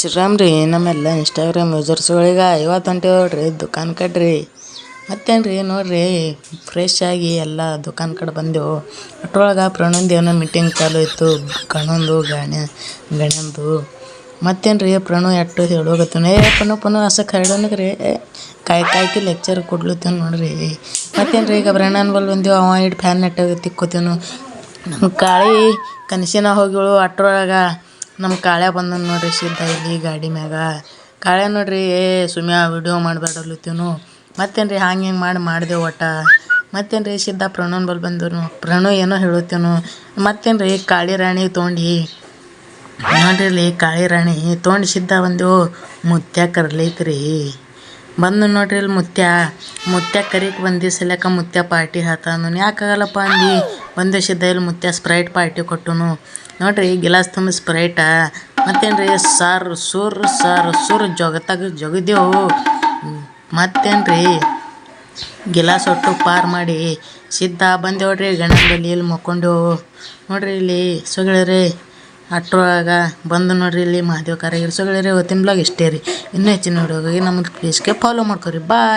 ಶ್ರೀರಾಮ್ ರೀ ನಮ್ಮೆಲ್ಲ ಇನ್ಸ್ಟಾಗ್ರಾಮ್ ಯೂಸರ್ಸ್ಗಳಿಗೆ ಇವತ್ತು ಹೊಂಟೇವ್ ನೋಡ್ರಿ ದುಕಾನ್ ಕಡ್ರಿ ಮತ್ತೇನು ರೀ ನೋಡ್ರಿ ಫ್ರೆಶ್ ಆಗಿ ಎಲ್ಲ ದುಕಾನ್ ಕಡೆ ಬಂದೆವು. ಅಟ್ರೊಳಗೆ ಪ್ರಣೊಂದು ಏನೋ ಮೀಟಿಂಗ್ ಚಾಲು ಇತ್ತು ಗಣಂದು ಗಣ್ಯಂದು. ಮತ್ತೇನು ರೀ ಪ್ರಣು ಎಟ್ಟು ಹೇಳೋಗತ್ತೇನೆ ಪನು ಹಸಕ್ಕೆ ಹರಡೋನಗ್ರಿ ಕಾಯ್ಕಿ ಲೆಕ್ಚರ್ ಕೊಡ್ಲತ್ತೇನು ನೋಡ್ರಿ. ಮತ್ತೇನು ರೀ ಈಗ ಬ್ರಣ್ಣನ ಬಲ್ ಬಂದೆವು. ಅವ ಇಟ್ಟು ಫ್ಯಾನ್ ನೆಟ್ಟಾಗ ತಿಕ್ಕೋತೇನು. ನಮ್ಮ ಕಾಳಿ ಕನಸಿನ ಹೋಗಿಳು ಅಟ್ರೊಳಗೆ ನಮ್ಮ ಕಾಳ್ಯ ಬಂದನು ನೋಡ್ರಿ ಸಿದ್ಧ ಇಲ್ಲಿ ಗಾಡಿ ಮ್ಯಾಗ. ಕಾಳ್ಯ ನೋಡ್ರಿ ಸುಮ್ಯ ವಿಡಿಯೋ ಮಾಡಬೇಡಲತ್ತೇನು. ಮತ್ತೇನು ರೀ ಹಿಂಗೆ ಮಾಡಿದೆವು ಒಟ್ಟ. ಮತ್ತೇನು ರೀ ಸಿದ್ಧ ಪ್ರಣವನ ಬಲ್ ಬಂದರು. ಪ್ರಣವ್ ಏನೋ ಹೇಳುತ್ತೇನು. ಮತ್ತೇನು ರೀ ಕಾಳಿ ರಾಣಿ ತೊಗೊಂಡು ನೋಡ್ರಿ ಇಲ್ಲಿ ಕಾಳಿ ರಾಣಿ ತೊಗೊಂಡು ಸಿದ್ಧ ಬಂದೆವು. ಮುತ್ಯ ಕರ್ಲೈತ್ರಿ ಬಂದು ನೋಡ್ರಿ ಇಲ್ಲಿ ಮುತ್ಯ ಕರಿಕ್ ಬಂದು ಸಲಕ ಮುತ್ಯ ಪಾರ್ಟಿ ಹಾತಾನು. ಯಾಕಾಗಲ್ಲಪ್ಪ ಅಂದು ಬಂದು ಸಿದ್ಧ ಇಲ್ಲಿ ಮುತ್ಯ ಸ್ಪ್ರೈಟ್ ಪಾರ್ಟಿ ಕೊಟ್ಟನು ನೋಡ್ರಿ. ಗಿಲಾಸ್ ತುಂಬ ಸ್ಪ್ರೈಟ. ಮತ್ತೇನು ರೀ ಸುರ್ ಜಗದೆವು. ಮತ್ತೇನು ರೀ ಗಿಲಾಸ್ ಒಟ್ಟು ಪಾರ್ ಮಾಡಿ ಸಿದ್ಧ ಬಂದು ನೋಡ್ರಿ ಗಣನ ಬಲ್ಲಿ ಇಲ್ಲಿ ಮಕ್ಕೊಂಡೆವು ನೋಡ್ರಿ. ಇಲ್ಲಿ ಸೊಗಳಿರಿ ಅಟ್ರೊಳಗೆ ಬಂದು ನೋಡ್ರಿ ಇಲ್ಲಿ ಮಹಾದೇವ್ ಕಾರಾಗಿರಿ ಸೊಗಳಿರಿ. ಹೊತ್ತಿನ ಬ್ಲಾಗ್ ಇಷ್ಟೇ ರೀ. ಇನ್ನೂ ಹೆಚ್ಚಿನ ವಿಡಿಯೋಗಾಗಿ ನಮ್ಮ ಪ್ಲೀಸ್ಗೆ ಫಾಲೋ ಮಾಡ್ಕೊರಿ. ಬಾಯ್.